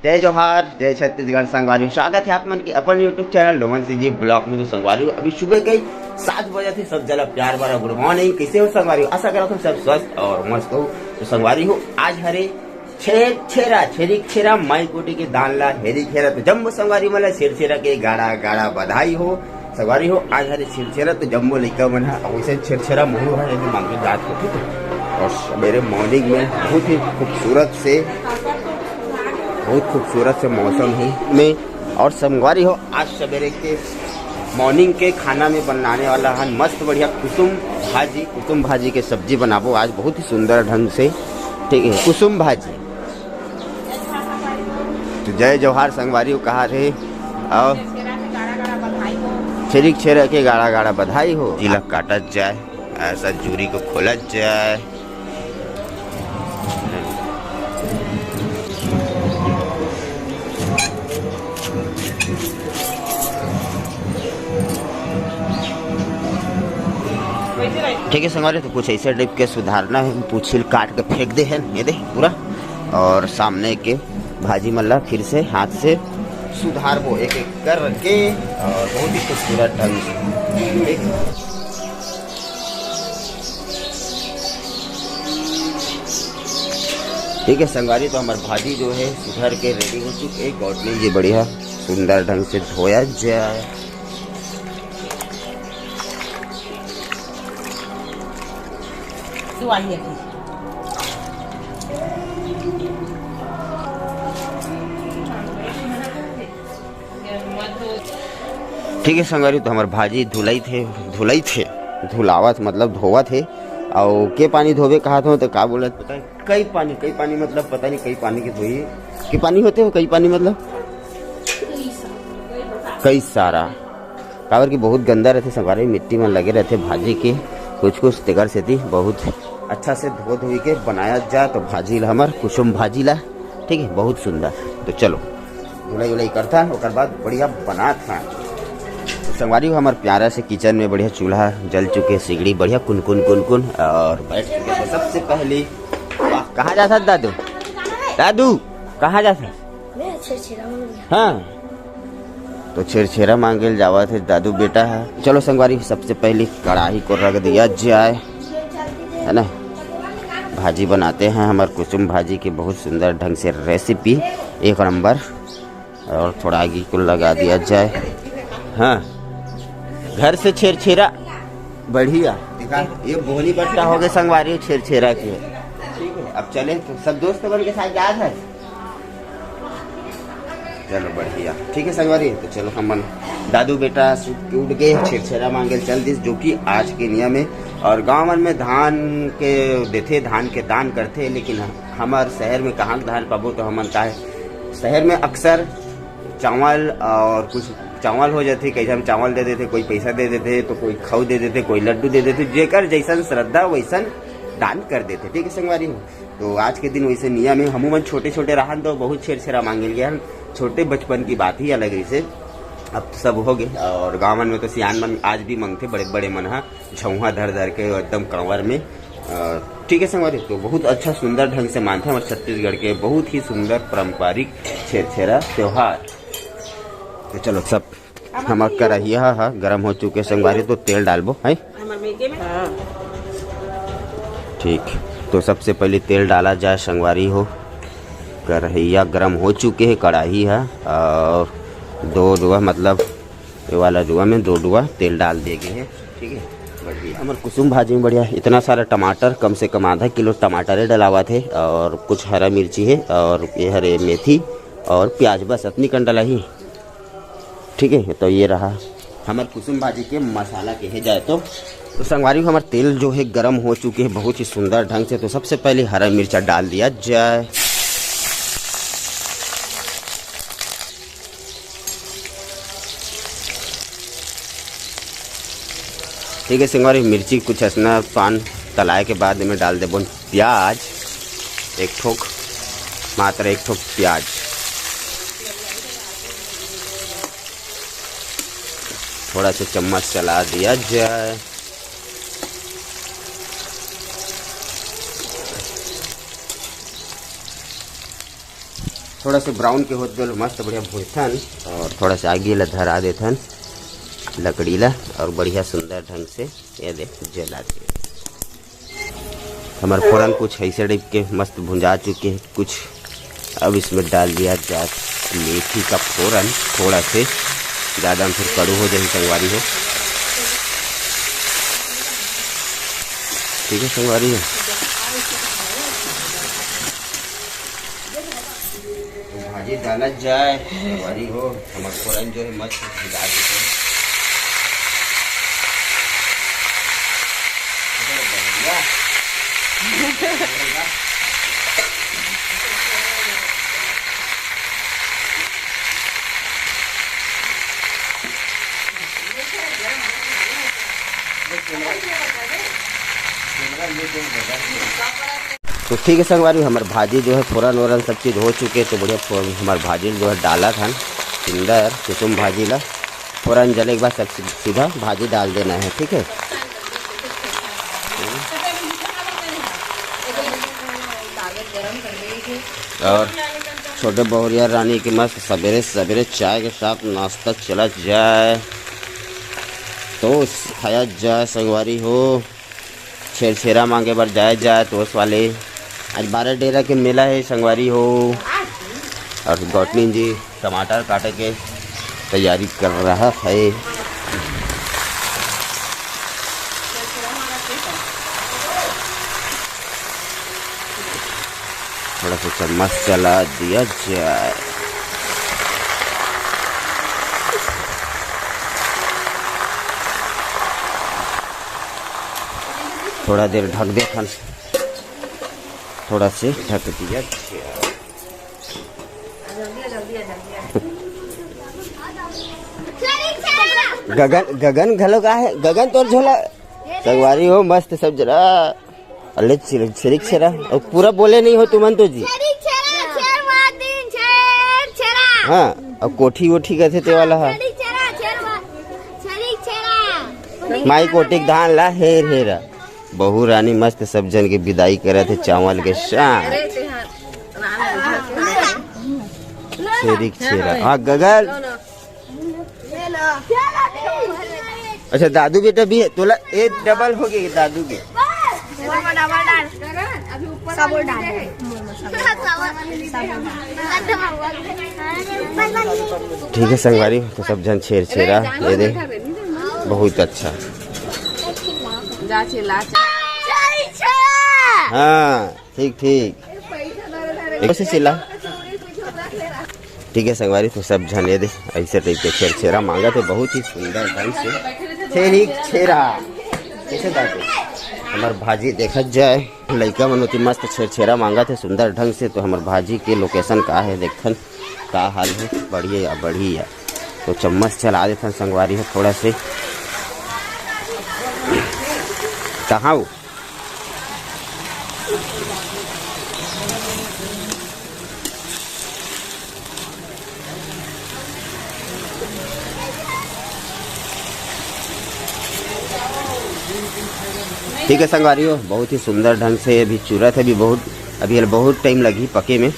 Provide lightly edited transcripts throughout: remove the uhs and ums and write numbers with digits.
जय जोहार, जय छत्तीसगढ़। संगवारी स्वागत है आप मन के अपन YouTube channel Doman Singh ji blog में। तो संगवारी अभी सुबह के 7 बजे थे, सब जला प्यार भरा गुड मॉर्निंग। कैसे हो संगवारी? आशा करो तुम सब स्वस्थ और मस्त हो। तो संगवारी हो आज हरे छेरा माई कोटी के दान ला हेरी खेरा तो जम्बो संगवारी मला छेरा के गाड़ा गाड़ा बधाई हो। संगवारी हो आज हरे छेरा तो जम्बो लइका मन है वैसे छेरा मुहू है यदि मांगे जात हो। ठीक है, और सवेरे मॉर्निंग में बहुत ही खूबसूरत से मौसम है में। और संगवारी हो आज सवेरे के मॉर्निंग के खाना में बनाने वाला है मस्त बढ़िया कुसुम भाजी के सब्जी बनाबो आज बहुत ही सुंदर ढंग से। ठीक है, कुसुम भाजी। तो जय जोहार संगवारी हो कहा रहे और छेरा के गाड़ा गाड़ा बधाई हो। जिला काटा जाए ऐसा जूरी को खोला जाए। ठीक है संगवारी, तो कुछ ऐसे टाइप के सुधारना है, पूछिल काट के फेंक दे है ये दे पूरा। और सामने के भाजी मल्ला फिर से हाथ से सुधार वो एक एक कर के और बहुत ही खूबसूरत ढंग से। ठीक है संगवारी, तो हमारे भाजी जो है सुधर के रेडी हो चुके हैं। गौट में ये बढ़िया सुंदर ढंग से धोया जाए। ठीक है संगवारी, तो हमारे भाजी धुलावत मतलब धोवा थे और के पानी धोवे कहा था तो का बोला पता है कई पानी मतलब पता नहीं कई पानी के धोई के पानी होते हो। कई पानी मतलब कई सारा काबर की बहुत गंदा रहते संगवारी, मिट्टी में लगे रहते भाजी के कुछ तेगर से थी। बहुत अच्छा से धो के बनाया जाए तो भाजी ला हमार कुसुम भाजी ला। ठीक है, बहुत सुंदर। तो चलो धुलाई करता और बाद बढ़िया बना था। तो संगवारी को हमारे प्यारा से किचन में बढ़िया चूल्हा जल चुके, सिगड़ी बढ़िया कुन और बैठ चुके। तो सबसे पहले कहाँ जाता दादू कहाँ जाता? हाँ, तो छेरा मांगे जावा थे दादू बेटा है। चलो संगवारी सबसे पहले कढ़ाई को रख दिया जाए है ना। भाजी बनाते हैं हमारे कुसुम भाजी की बहुत सुंदर ढंग से रेसिपी एक नंबर। और थोड़ा घी को लगा दिया जाए। हाँ, घर से छेरा बढ़िया देखा, ये बोली बट्टा हो गए संगवारी छेरा के। ठीक है, अब चले तो सब दोस्त बन के साथ याद है। चलो बढ़िया। ठीक है संगवारी, तो चलो हम दादू बेटा उठ गए छेरा मांगे चल दिस, जो कि आज के नियम है। और गाँव में धान के दान करते, लेकिन हमारे शहर में कहाँ धान पाबो। तो हमन का शहर में अक्सर चावल और कुछ चावल हो जाते, कैसे हम चावल दे देते, कोई पैसा दे देते, तो कोई खाऊ दे देते, कोई लड्डू दे देते, जेकर जैसन श्रद्धा वैसन दान कर देते। ठीक है संगवारी हो, तो आज के दिन वैसे नियम है। हमू मन छोटे रहन तो बहुत छेरा मांगे गया, छोटे बचपन की बात ही अलग है। अब तो सब हो गए। और गाँव में तो सियान मन आज भी मांगते, बड़े मन झौहा धर के एकदम कांवर में। ठीक है संगवारी, तो बहुत अच्छा सुंदर ढंग से मानते हैं हमारे छत्तीसगढ़ के बहुत ही सुंदर पारंपरिक छेरा त्योहार। तो चलो सब हमारा कढ़ाइया गरम हो चुके संगवारी, तो तेल डालबो है। ठीक, तो सबसे पहले तेल डाला जाए संगवारी हो। कढ़ाइया गरम हो चुके हैं, कढ़ाई है और दो डुआ मतलब ये वाला डुआ में 2 डुआ तेल डाल दिए गए हैं। ठीक है, बढ़िया हमारे कुसुम भाजी में बढ़िया इतना सारा टमाटर, कम से कम आधा किलो टमाटर डलावा थे और कुछ हरा मिर्ची है और ये हरे मेथी और प्याज, बस अपनी कंडला ही। ठीक है, तो ये रहा हमारे कुसुम भाजी के मसाला कहे जाए तो संगवारी को हमारे तेल जो है गरम हो चुके हैं बहुत ही सुंदर ढंग से। तो सबसे पहले हरा मिर्चा डाल दिया जाए। ठीक है संगवारी, मिर्ची कुछ असना पान तलाए के बाद में डाल दे प्याज, मात्र एक ठोक प्याज। थोड़ा सा चम्मच चला दिया जाए। थोड़ा से ब्राउन के होते मस्त बढ़िया भूजथन और थोड़ा सा आगे ला धरा देथन लकड़ी ला और बढ़िया सुंदर ढंग से ये देख जला दे। हमारे फोरन कुछ ऐसे टाइप के मस्त भुंजा चुके हैं कुछ। अब इसमें डाल दिया जाए मेथी का फोरन, थोड़ा से ज़्यादा फिर कड़ू हो जाए संगवारी हो। ठीक है संगवारी है, तो भाजी डाला जाए संगवारी हो। हमारे फोरन जो है मस्त भुजा चुके हैं। तो ठीक है संगवारी, हमारे भाजी जो है फोरन वोरन सब चीज़ हो चुके तो बढ़िया हमारे भाजी जो है डाला था सुंदर कुसुम भाजी ला। फोरन जले के बाद सब सीधा भाजी डाल देना है। ठीक है, और छोटे बहुरिया रानी की मस्त सवेरे सवेरे चाय के साथ नाश्ता चला जाए तो खाया जाए संगवारी हो। छेरछेरा मांगे बार जाए तो उस वाले आज 12 डेरा के मेला है संगवारी हो। और गौतमी जी टमाटर काटे के तैयारी कर रहा है। थोड़ा सा चम्मच चला दिया जाए। थोड़ा देर ढक दे खान, थोड़ा से ढक दिया जाए। गगन घलो का है, गगन तोर झोला संगवारी हो मस्त सब जरा अल्ले छिरिक छेरा और पूरा बोले नहीं हो तुमन तो जी। हाँ, और कोठी वोठी कहते ते वाला है माई कोटिक धान ला हेर हेरा। बहू रानी मस्त सब जन के विदाई करे थे चावल के साथ। छिरिक छेरा हाँ गगन। अच्छा दादू बेटा भी है तोला, एक डबल हो गई दादू के। ठीक है संगवारी, तो सब जन छेरा ये दे बहुत अच्छा। हाँ ठीक ऐसे चिल्ला। ठीक है संगवारी, तो सब जन ये दे ऐसे टाइप के छेरा मांगा थे बहुत ही सुंदर ढंग से। छेरा कैसे बात हमार भाजी देखा जाए लड़का मनोती मस्त छेरा मांगा थे सुंदर ढंग से। तो हमार भाजी के लोकेशन का है देखन का हाल है, बढ़िया। तो चम्मच चला देते संगवारी है थोड़ा से। कहाँ हो ठीक है संगवारी हो, बहुत ही सुंदर ढंग से अभी चूरत है भी बहुत, अभी बहुत टाइम लगी पके में।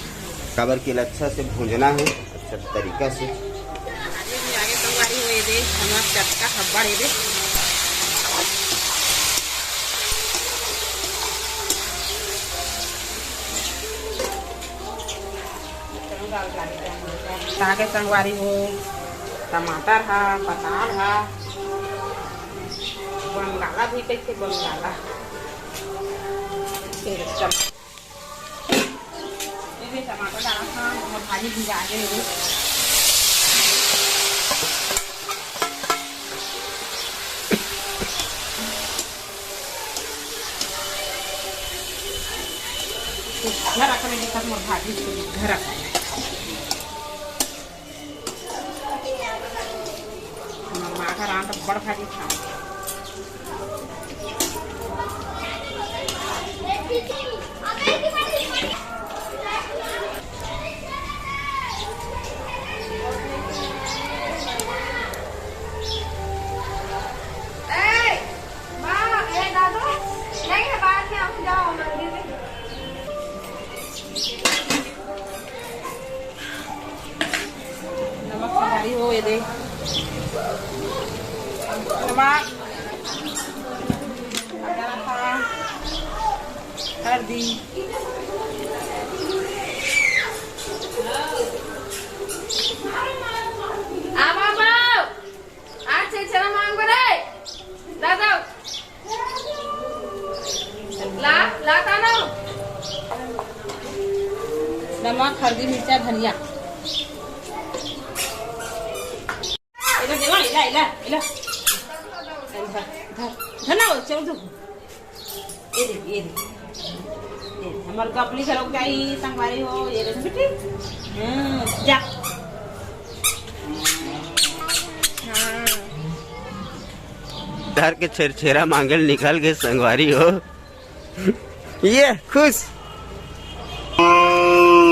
काबर के अच्छा से भूंजना है अच्छा तरीका से। ताके संगवारी हो टमाटर हा पताल हा बंगाला भी कैसे बंगाला टमाटर डाला था भाजी भिजा दे। घर रखने के साथ मोर भाजी घर रखा माघा राम तो बड़ भाजी खा। हल्दी नमक हल्दी मिर्चा धनिया हमारे कपड़ी से लोग जाई संगवारी हो ये बेटी जा घर के छेरछेरा मांगल निकल के संगवारी हो ये खुश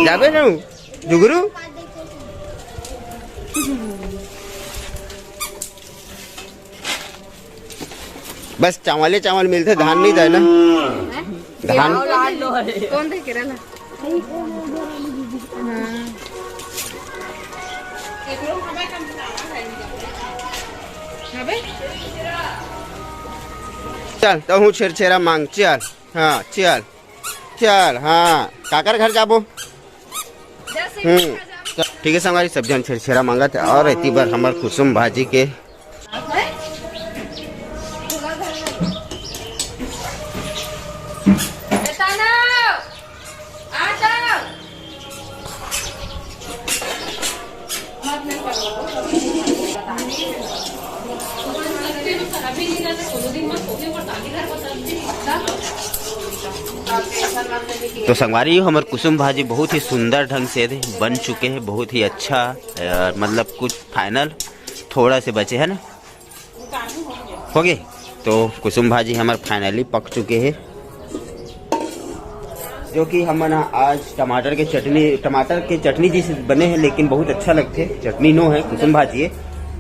जाबे ना जुगरू बस चावले चावल मिलते धान नहीं जाए ना धान कौन देख रहा ना चल तो हूँ छेरछेरा मांग चल हाँ चल चल हाँ काकर घर जाबो ठीक है संगवारी सब जन छेरछेरा मांगा थे और इतनी बार हमारे कुसुम भाजी के तो संगवारी हमारे कुसुम भाजी बहुत ही सुंदर ढंग से बन चुके हैं बहुत ही अच्छा मतलब कुछ फाइनल थोड़ा से बचे है ना हो गए तो कुसुम भाजी हमारे फाइनली पक चुके हैं जो कि हम ना आज टमाटर की चटनी जैसे बने हैं लेकिन बहुत अच्छा लगते चटनी नो है कुसुम भाजी है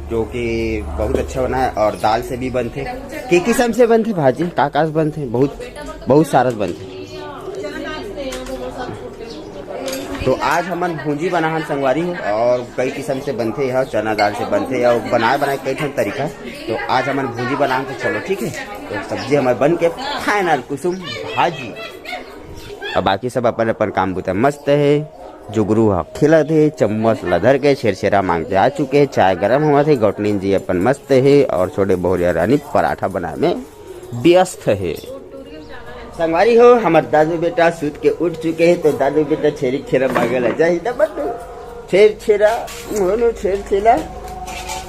जो कि बहुत अच्छा बना है और दाल से भी बनते के किस्म से बनते भाजी काकास बनते बहुत सारा बनते तो आज हमन भूंजी बनाहन संगवारी हो और कई किस्म से बनते हैं चना दाल से बनते हैं और बनाए कई ठन तरीका तो आज हमन भूंजी बनाहन तो चलो ठीक है तो सब्जी हमारे बन के फाइनल कुसुम भाजी और बाकी सब अपन अपन काम बुता मस्त है जुगरू खिलत है चम्मच लधर के छेरछेरा मांगते आ चुके हैं चाय गर्म हुआ थे गौटनीन जी अपन मस्त है और छोटे बहुरिया रानी पराठा बनाने में व्यस्त है संगवारी हो हमारे दादू बेटा सूत के उठ चुके हैं तो दादू बेटा छेरी छेरा मांगे ला जाए छेरा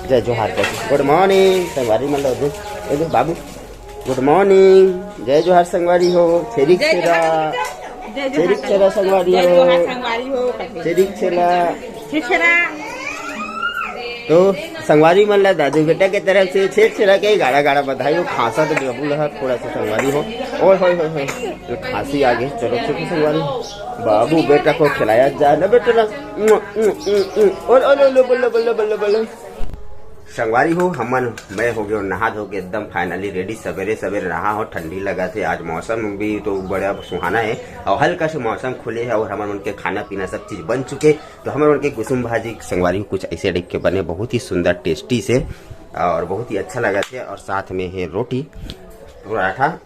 जय जोहार गुड मॉर्निंग संगवारी मतलब बाबू गुड मॉर्निंग जय जोहार संगवारी हो छेरी छेरा संगवारी हो छेरी छेरा तो संगवारी मन ला दादू बेटा के तरफ से छेरा के गाड़ा गाड़ा बधाई हो खांसा तो बेबुल है थोड़ा सा संगवारी हो ओए होए होए तो खांसी आगे चलो ठीक है संगवारी बाबू बेटा को खिलाया जाए ना बेटा ना और बल्लो संगवारी हो हमन मैं हो गया नहा धो के एकदम फाइनली रेडी सवेरे सवेरे रहा हो ठंडी लगा थे आज मौसम भी तो बड़ा सुहाना है और हल्का से मौसम खुले है और हमारे उनके खाना पीना सब चीज बन चुके तो हमारे उनके कुसुम भाजी संगवारी कुछ ऐसे देख के बने बहुत ही सुंदर टेस्टी से और बहुत ही अच्छा लगा थे और साथ में है रोटी पराठा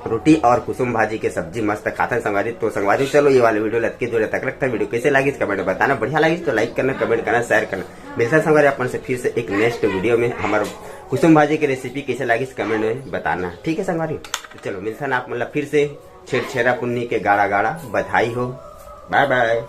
रोटी और कुसुम भाजी के सब्जी मस्त खाता संगवारी तो संगवारी चलो ये वाले वीडियो लग के जो तक रखता वीडियो कैसे लगी कमेंट में बताना बढ़िया लगी तो लाइक करना कमेंट करना शेयर करना मिलता संगवारी अपन से फिर से एक नेक्स्ट वीडियो में हमारे कुसुम भाजी की रेसिपी कैसे लगी कमेंट में बताना ठीक है संगवारी तो चलो मिलता ना आप मतलब फिर से छेरछेरा पुन्नी के गाड़ा गाड़ा बधाई हो बाय बाय।